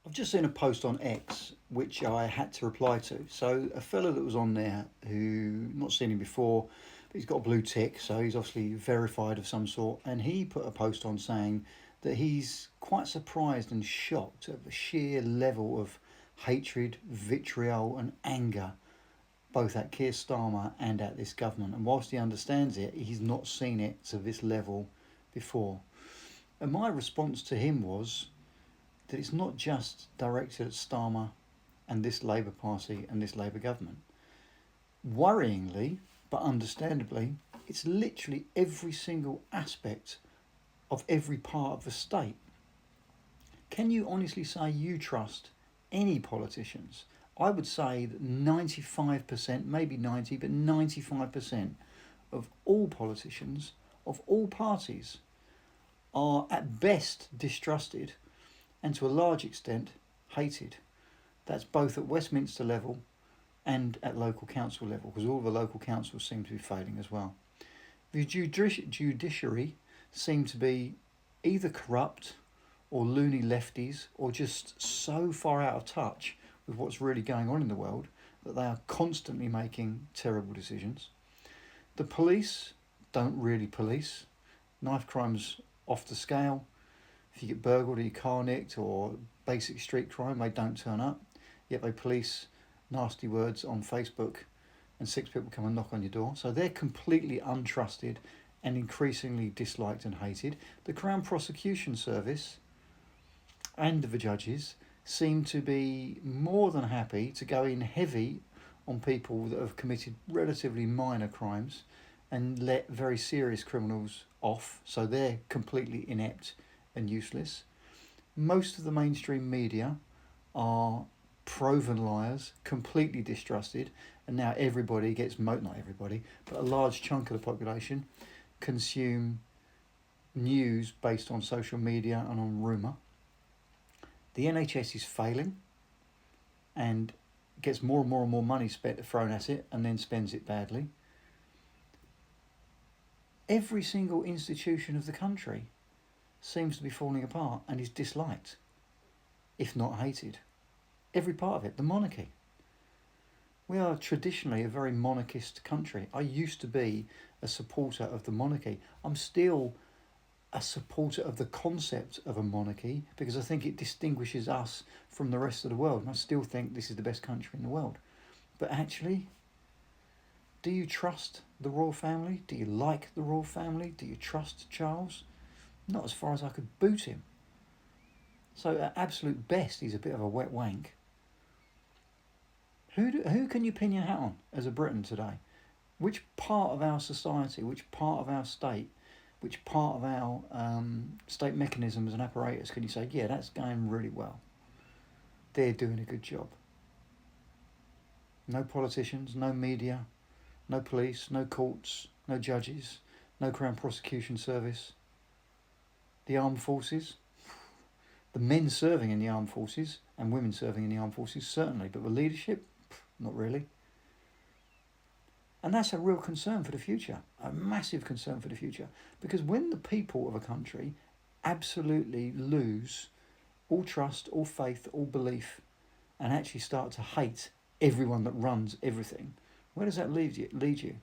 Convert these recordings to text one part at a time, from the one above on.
I've just seen a post on X which I had to reply to. So a fella that was on there who not seen him before, but he's got a blue tick, so he's obviously verified of some sort, and he put a post on saying that he's quite surprised and shocked at the sheer level of hatred, vitriol, and anger both at Keir Starmer and at this government. And whilst he understands it, he's not seen it to this level before. And my response to him was that it's not just directed at Starmer and this Labour Party and this Labour government. Worryingly, but understandably, it's literally every single aspect of every part of the state. Can you honestly say you trust any politicians? I would say that 95%, maybe 90, but 95% of all politicians of all parties are at best distrusted and to a large extent hated. That's both at Westminster level and at local council level, because all the local councils seem to be failing as well. The judiciary seem to be either corrupt or loony lefties or just so far out of touch with what's really going on in the world that they are constantly making terrible decisions. The police don't really police. Knife crime's off the scale. If you get burgled or your car nicked or basic street crime, they don't turn up. Yet they police nasty words on Facebook and 6 people come and knock on your door. So they're completely untrusted and increasingly disliked and hated. The Crown Prosecution Service and the judges seem to be more than happy to go in heavy on people that have committed relatively minor crimes and let very serious criminals off, so they're completely inept and useless. Most of the mainstream media are proven liars, completely distrusted, and now everybody gets, not everybody, but a large chunk of the population consume news based on social media and on rumour. The NHS is failing and gets more and more and more money thrown at it and then spends it badly. Every single institution of the country seems to be falling apart and is disliked, if not hated. Every part of it. The monarchy. We are traditionally a very monarchist country. I used to be a supporter of the monarchy. I'm still a supporter of the concept of a monarchy because I think it distinguishes us from the rest of the world. And I still think this is the best country in the world. But actually, do you trust the royal family? Do you like the royal family? Do you trust Charles? Not as far as I could boot him. So at absolute best, he's a bit of a wet wank. Who can you pin your hat on as a Briton today? Which part of our society, which part of our state, which part of our state mechanisms and apparatus can you say, yeah, that's going really well? They're doing a good job. No politicians, no media, no police, no courts, no judges, no Crown Prosecution Service. The armed forces, the men serving in the armed forces and women serving in the armed forces, certainly, but the leadership, not really. And that's a real concern for the future, a massive concern for the future. Because when the people of a country absolutely lose all trust, all faith, all belief, and actually start to hate everyone that runs everything, where does that lead you?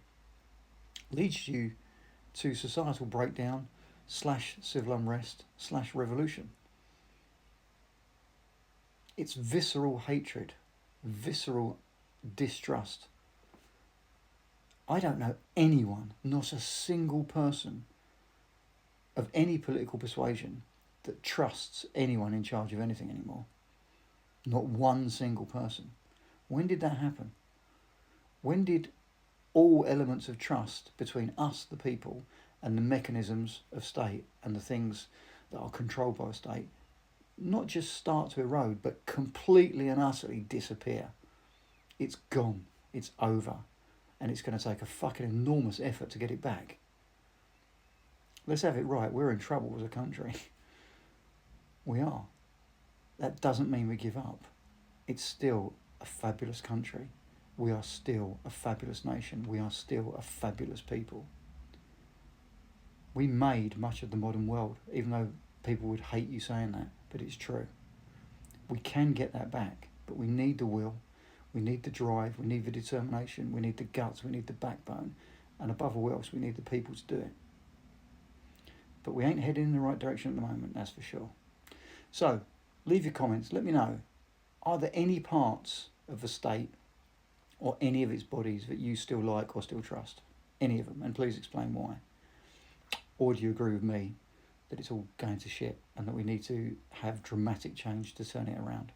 Leads you to societal breakdown / civil unrest / revolution. It's visceral hatred, visceral distrust. I don't know anyone, not a single person of any political persuasion that trusts anyone in charge of anything anymore. Not one single person. When did that happen? When did all elements of trust between us, the people, and the mechanisms of state and the things that are controlled by the state not just start to erode, but completely and utterly disappear? It's gone. It's over. And it's going to take a fucking enormous effort to get it back. Let's have it right. We're in trouble as a country. We are. That doesn't mean we give up. It's still a fabulous country. We are still a fabulous nation. We are still a fabulous people. We made much of the modern world, even though people would hate you saying that, but it's true. We can get that back, but we need the will, we need the drive, we need the determination, we need the guts, we need the backbone, and above all else, we need the people to do it. But we ain't heading in the right direction at the moment, that's for sure. So, leave your comments, let me know. Are there any parts of the state or any of its bodies that you still like or still trust? Any of them, and please explain why. Or do you agree with me that it's all going to shit and that we need to have dramatic change to turn it around?